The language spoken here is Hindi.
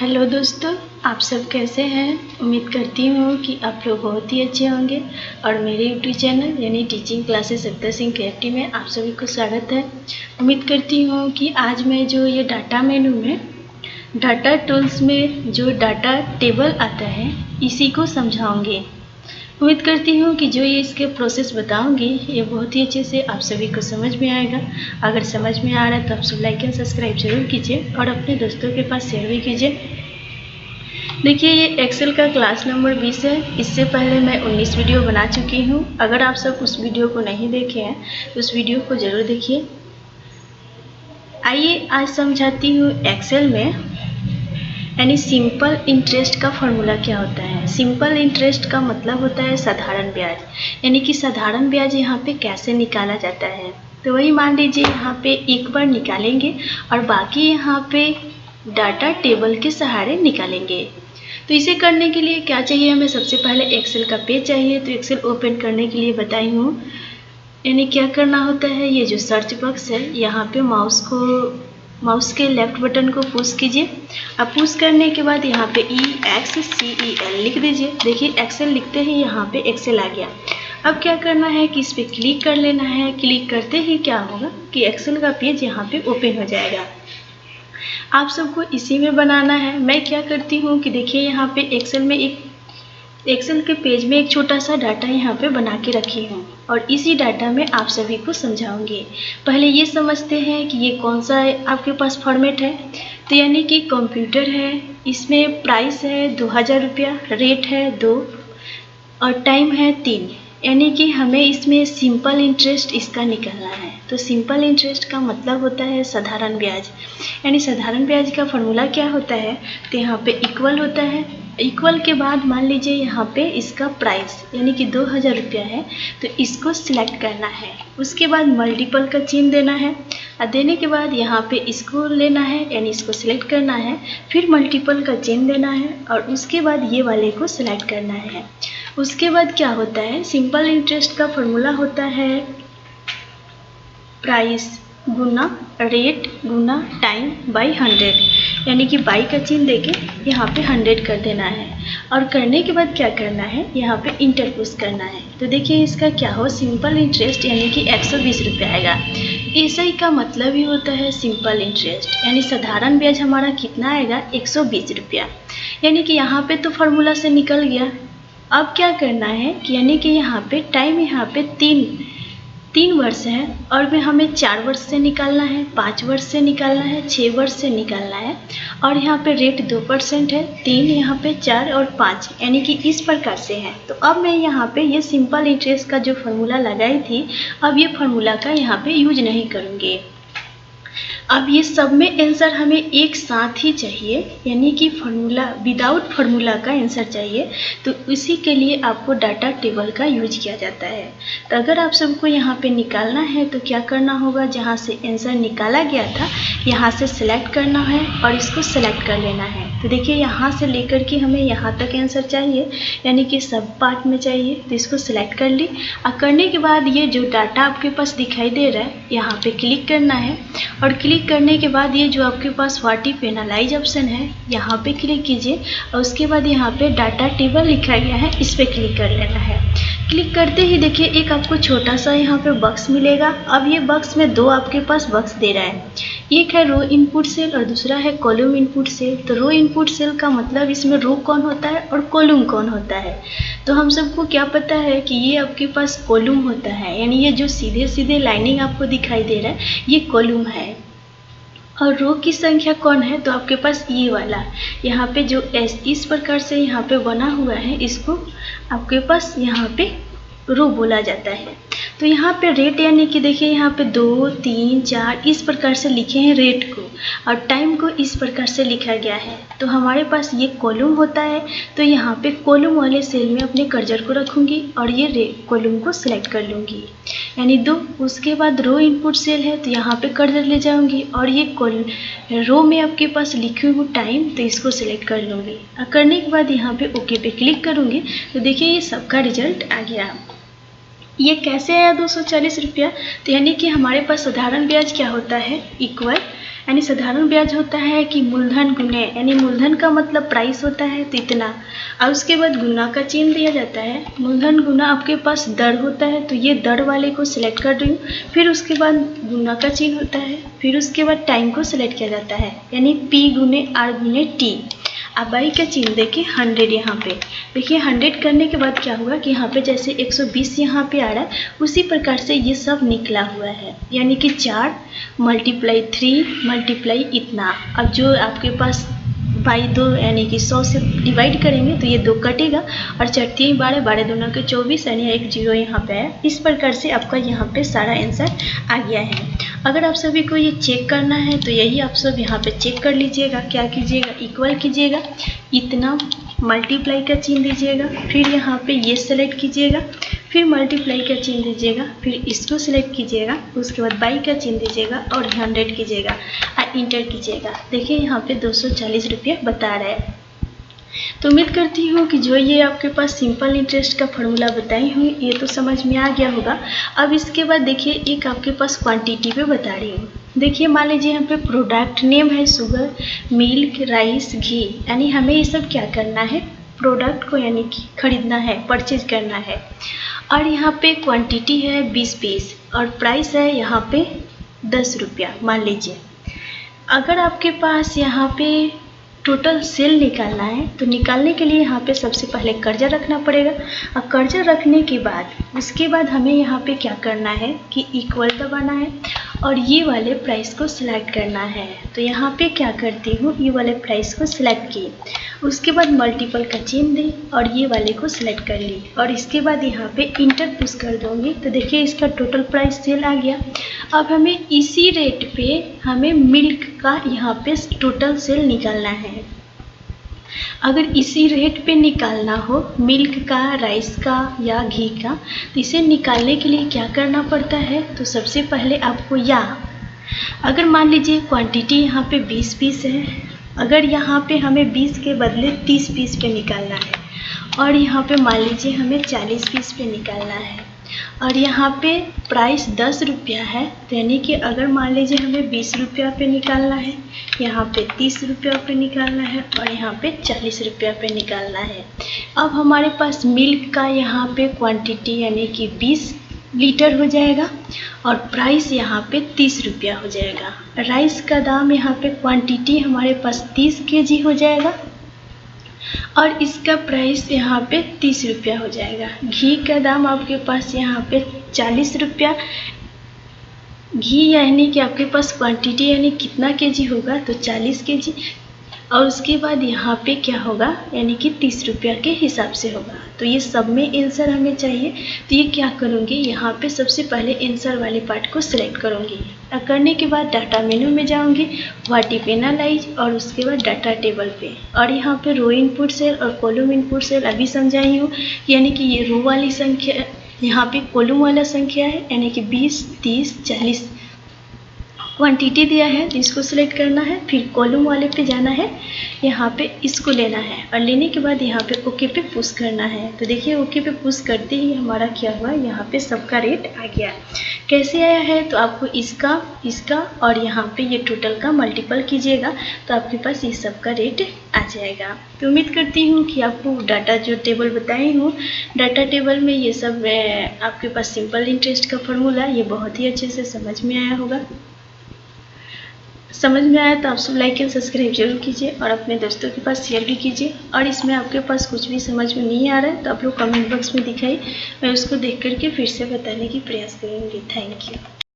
हेलो दोस्तों, आप सब कैसे हैं। उम्मीद करती हूँ कि आप लोग बहुत ही अच्छे होंगे और मेरे यूट्यूब चैनल यानी टीचिंग क्लासेस सत्तर सिंह KFT में आप सभी को स्वागत है। उम्मीद करती हूँ कि आज मैं जो ये डाटा मेनू में डाटा टूल्स में जो डाटा टेबल आता है इसी को समझाऊंगी। उम्मीद करती हूँ कि जो ये इसके प्रोसेस बताऊंगी ये बहुत ही अच्छे से आप सभी को समझ में आएगा। अगर समझ में आ रहा है तो आप सब लाइक एंड सब्सक्राइब जरूर कीजिए और अपने दोस्तों के पास शेयर भी कीजिए। देखिए, ये एक्सेल का क्लास नंबर 20 है। इससे पहले मैं 19 वीडियो बना चुकी हूँ। अगर आप सब उस वीडियो को नहीं देखे हैं तो उस वीडियो को ज़रूर देखिए। आइए आज समझाती हूँ एक्सेल में यानी सिंपल इंटरेस्ट का फॉर्मूला क्या होता है। सिंपल इंटरेस्ट का मतलब होता है साधारण ब्याज, यानी कि साधारण ब्याज यहाँ पे कैसे निकाला जाता है। तो वही मान लीजिए यहाँ पे एक बार निकालेंगे और बाकी यहाँ पे डाटा टेबल के सहारे निकालेंगे। तो इसे करने के लिए क्या चाहिए हमें, सबसे पहले एक्सेल का पेज चाहिए। तो एक्सेल ओपन करने के लिए बताई हूँ, यानी क्या करना होता है, ये जो सर्च बॉक्स है यहाँ पे माउस के लेफ्ट बटन को पुश कीजिए। अब पुश करने के बाद यहाँ पे EXCEL लिख दीजिए। देखिए एक्सेल लिखते ही यहाँ पे एक्सेल आ गया। अब क्या करना है कि इस पर क्लिक कर लेना है। क्लिक करते ही क्या होगा कि एक्सेल का पेज यहाँ पे ओपन हो जाएगा। आप सबको इसी में बनाना है। मैं क्या करती हूँ कि देखिए यहाँ पे एक्सेल के पेज में एक छोटा सा डाटा यहाँ पे बना के रखी हूँ और इसी डाटा में आप सभी को समझाऊंगी। पहले ये समझते हैं कि ये कौन सा आपके पास फॉर्मेट है। तो यानी कि कंप्यूटर है, इसमें प्राइस है 2000 रुपया, रेट है 2 और टाइम है 3, यानी कि हमें इसमें सिंपल इंटरेस्ट इसका निकालना है। तो सिंपल इंटरेस्ट का मतलब होता है साधारण ब्याज, यानी साधारण ब्याज का फॉर्मूला क्या होता है। तो यहाँ पे इक्वल होता है। इक्वल के बाद मान लीजिए यहाँ पे इसका प्राइस यानी कि 2000 रुपया है, तो इसको सिलेक्ट करना है। उसके बाद मल्टीपल का चिन्ह देना है और देने के बाद यहाँ पे इसको लेना है, यानी इसको सिलेक्ट करना है, फिर मल्टीपल का चिन्ह देना है और उसके बाद ये वाले को सिलेक्ट करना है। उसके बाद क्या होता है, सिंपल इंटरेस्ट का फॉर्मूला होता है price Guna rate Guna time by 100, यानी कि बाई का चिन्ह देके यहाँ पे 100 कर देना है और करने के बाद क्या करना है, यहाँ पे इंटर पुश करना है। तो देखिए इसका क्या हो, सिंपल इंटरेस्ट यानी कि 120 रुपया आएगा। ऐसा ही का मतलब ही होता है सिंपल इंटरेस्ट, यानी साधारण ब्याज हमारा कितना आएगा 120 रुपया, यानी कि यहाँ पे तो फॉर्मूला से निकल गया। अब क्या करना है कि यानी कि यहाँ पे टाइम यहाँ पे तीन वर्ष है और में हमें 4 वर्ष से निकालना है, 5 वर्ष से निकालना है, 6 वर्ष से निकालना है और यहाँ पे रेट 2% है, 3 यहाँ पे 4 और 5, यानी कि इस प्रकार से है। तो अब मैं यहाँ पे ये सिंपल इंटरेस्ट का जो फॉर्मूला लगाई थी, अब ये फॉर्मूला का यहाँ पे यूज नहीं करूँगी। अब ये सब में आंसर हमें एक साथ ही चाहिए, यानी कि फॉर्मूला विदाउट फॉर्मूला का आंसर चाहिए। तो इसी के लिए आपको डाटा टेबल का यूज किया जाता है। तो अगर आप सबको यहाँ पे निकालना है तो क्या करना होगा, जहाँ से आंसर निकाला गया था यहाँ से सिलेक्ट करना है और इसको सिलेक्ट कर लेना है। तो देखिए यहाँ से लेकर के हमें यहाँ तक आंसर चाहिए, यानी कि सब पार्ट में चाहिए। तो इसको सिलेक्ट कर ली और करने के बाद ये जो डाटा आपके पास दिखाई दे रहा है यहाँ पे क्लिक करना है और क्लिक करने के बाद ये जो आपके पास व्हाट इफ एनालाइज ऑप्शन है यहाँ पे क्लिक कीजिए और उसके बाद यहाँ पे डाटा टेबल लिखा गया है, इस पर क्लिक कर लेना है। क्लिक करते ही देखिए एक आपको छोटा सा यहाँ पे बॉक्स मिलेगा। अब ये बॉक्स में दो आपके पास बॉक्स दे रहा है, एक है रो इनपुट सेल और दूसरा है कॉलम इनपुट सेल। तो रो इनपुट सेल का मतलब इसमें रो कौन होता है और कॉलम कौन होता है। तो हम सबको क्या पता है कि ये आपके पास कॉलम होता है, यानी ये जो सीधे सीधे लाइनिंग आपको दिखाई दे रहा है ये कॉलम है। और रो की संख्या कौन है, तो आपके पास ये वाला यहाँ पे जो इस प्रकार से यहाँ पे बना हुआ है, इसको आपके पास यहाँ पे रो बोला जाता है। तो यहाँ पे रेट यानी कि देखिए यहाँ पे 2, 3, 4 इस प्रकार से लिखे हैं रेट को और टाइम को इस प्रकार से लिखा गया है। तो हमारे पास ये कॉलम होता है, तो यहाँ पे कॉलम वाले सेल में अपने कर्सर को रखूँगी और ये कॉलम को सिलेक्ट कर लूँगी, यानी 2। उसके बाद रो इनपुट सेल है तो यहाँ पे कर्सर ले जाऊँगी और ये रो में आपके पास लिखी हुई टाइम, तो इसको सिलेक्ट कर लूँगी और करने के बाद यहाँ पे ओके पे क्लिक करूँगी। तो देखिए ये सबका रिजल्ट आ गया। ये कैसे आया 240 रुपया, तो यानी कि हमारे पास साधारण ब्याज क्या होता है, इक्वल यानी साधारण ब्याज होता है कि मूलधन गुने, यानी मूलधन का मतलब प्राइस होता है तो इतना, और उसके बाद गुना का चिन्ह दिया जाता है। मूलधन गुना आपके पास दर होता है तो ये दर वाले को सिलेक्ट कर रही हूँ, फिर उसके बाद गुना का चिन्ह होता है, फिर उसके बाद टाइम को सिलेक्ट किया जाता है, यानी P गुने R गुने T। अब बाई का चिन्ह देखिए 100 यहाँ पे, देखिए 100 करने के बाद क्या हुआ कि यहाँ पे जैसे 120 यहाँ पे आ रहा है उसी प्रकार से ये सब निकला हुआ है, यानी कि 4 मल्टीप्लाई 3 मल्टीप्लाई इतना। अब जो आपके पास बाई 2 यानी कि 100 से डिवाइड करेंगे तो ये 2 कटेगा और 4 3 12 12 दूना के 24, यानी एक जीरो यहाँ पे है। इस प्रकार से आपका यहाँ पे सारा आंसर आ गया है। अगर आप सभी को ये चेक करना है तो यही आप सब यहाँ पे चेक कर लीजिएगा। क्या कीजिएगा, इक्वल कीजिएगा, इतना मल्टीप्लाई का चिन्ह दीजिएगा, फिर यहाँ पे ये सेलेक्ट कीजिएगा, फिर मल्टीप्लाई का चिन्ह दीजिएगा, फिर इसको सिलेक्ट कीजिएगा, उसके बाद बाई का चिन्ह दीजिएगा और 100 कीजिएगा और इंटर कीजिएगा। देखिए यहाँ पे 240 रुपये बता रहा है। तो उम्मीद करती हूँ कि जो ये आपके पास सिंपल इंटरेस्ट का फॉर्मूला बताई हूँ ये तो समझ में आ गया होगा। अब इसके बाद देखिए एक आपके पास क्वांटिटी पे बता रही हूँ। देखिए मान लीजिए यहाँ पे प्रोडक्ट नेम है शुगर, मिल्क, राइस, घी, यानी हमें ये सब क्या करना है, प्रोडक्ट को यानी कि खरीदना है, परचेज करना है। और यहाँ पे क्वांटिटी है 20 पीस और प्राइस है यहाँ पे 10 रुपया मान लीजिए। अगर आपके पास यहाँ पे टोटल सेल निकालना है तो निकालने के लिए यहाँ पे सबसे पहले कर्जा रखना पड़ेगा। अब कर्जा रखने के बाद उसके बाद हमें यहाँ पे क्या करना है कि इक्वल दबाना है और ये वाले प्राइस को सिलेक्ट करना है। तो यहाँ पे क्या करती हूँ, ये वाले प्राइस को सिलेक्ट किए, उसके बाद मल्टीपल का चिन्ह दी और ये वाले को सिलेक्ट कर ली और इसके बाद यहाँ पे इंटर पुश कर दूँगी। तो देखिए इसका टोटल प्राइस सेल आ गया। अब हमें इसी रेट पे हमें मिल्क का यहाँ पे टोटल सेल निकालना है। अगर इसी रेट पे निकालना हो मिल्क का, राइस का या घी का, तो इसे निकालने के लिए क्या करना पड़ता है, तो सबसे पहले आपको अगर मान लीजिए क्वांटिटी यहाँ पे 20 पीस है, अगर यहाँ पे हमें 20 के बदले 30 पीस पे निकालना है और यहाँ पे मान लीजिए हमें 40 पीस पे निकालना है और यहाँ पे प्राइस 10 रुपया है, तो यानी कि अगर मान लीजिए हमें 20 रुपया पे निकालना है, यहाँ पे 30 रुपया पे निकालना है और यहाँ पे 40 रुपया पे निकालना है। अब हमारे पास मिल्क का यहाँ पे क्वांटिटी यानी कि 20 लीटर हो जाएगा और प्राइस यहाँ पे 30 रुपया हो जाएगा। राइस का दाम यहाँ पे क्वांटिटी हमारे पास 30 केजी हो जाएगा और इसका प्राइस यहाँ पे 30 रुपया हो जाएगा। घी का दाम आपके पास यहाँ पे 40 रुपया, घी यानी कि आपके पास क्वांटिटी यानी कितना केजी होगा तो 40 केजी और उसके बाद यहाँ पे क्या होगा यानी कि 30 रुपया के हिसाब से होगा। तो ये सब में आंसर हमें चाहिए, तो ये क्या करूँगी, यहाँ पे सबसे पहले आंसर वाले पार्ट को सिलेक्ट करूँगी और करने के बाद डाटा मेनू में जाऊँगी, व्हाट इफ एनालाइज और उसके बाद डाटा टेबल पे और यहाँ पे रो इनपुट सेल और कॉलम इनपुट सेल अभी समझाई हूँ, यानी कि ये रो वाली संख्या यहाँ पे कॉलम वाला संख्या है, यानी कि 20 30 40 क्वांटिटी दिया है तो इसको सिलेक्ट करना है, फिर कॉलम वाले पे जाना है, यहाँ पे इसको लेना है और लेने के बाद यहाँ पे ओके पे पुश करना है। तो देखिए ओके पे पुश करते ही हमारा क्या हुआ, यहाँ पे सबका रेट आ गया। कैसे आया है, तो आपको इसका और यहाँ पे ये टोटल का मल्टीपल कीजिएगा तो आपके पास इस सब का रेट आ जाएगा। तो उम्मीद करती हूँ कि आपको डाटा जो टेबल बताई हूँ, डाटा टेबल में ये सब आपके पास सिंपल इंटरेस्ट का फॉर्मूला ये बहुत ही अच्छे से समझ में आया होगा। समझ में आया तो आप सब लाइक एंड सब्सक्राइब जरूर कीजिए और अपने दोस्तों के पास शेयर भी कीजिए। और इसमें आपके पास कुछ भी समझ में नहीं आ रहा है तो आप लोग कमेंट बॉक्स में दिखाइए, मैं उसको देख करके फिर से बताने की प्रयास करूँगी। Thank you.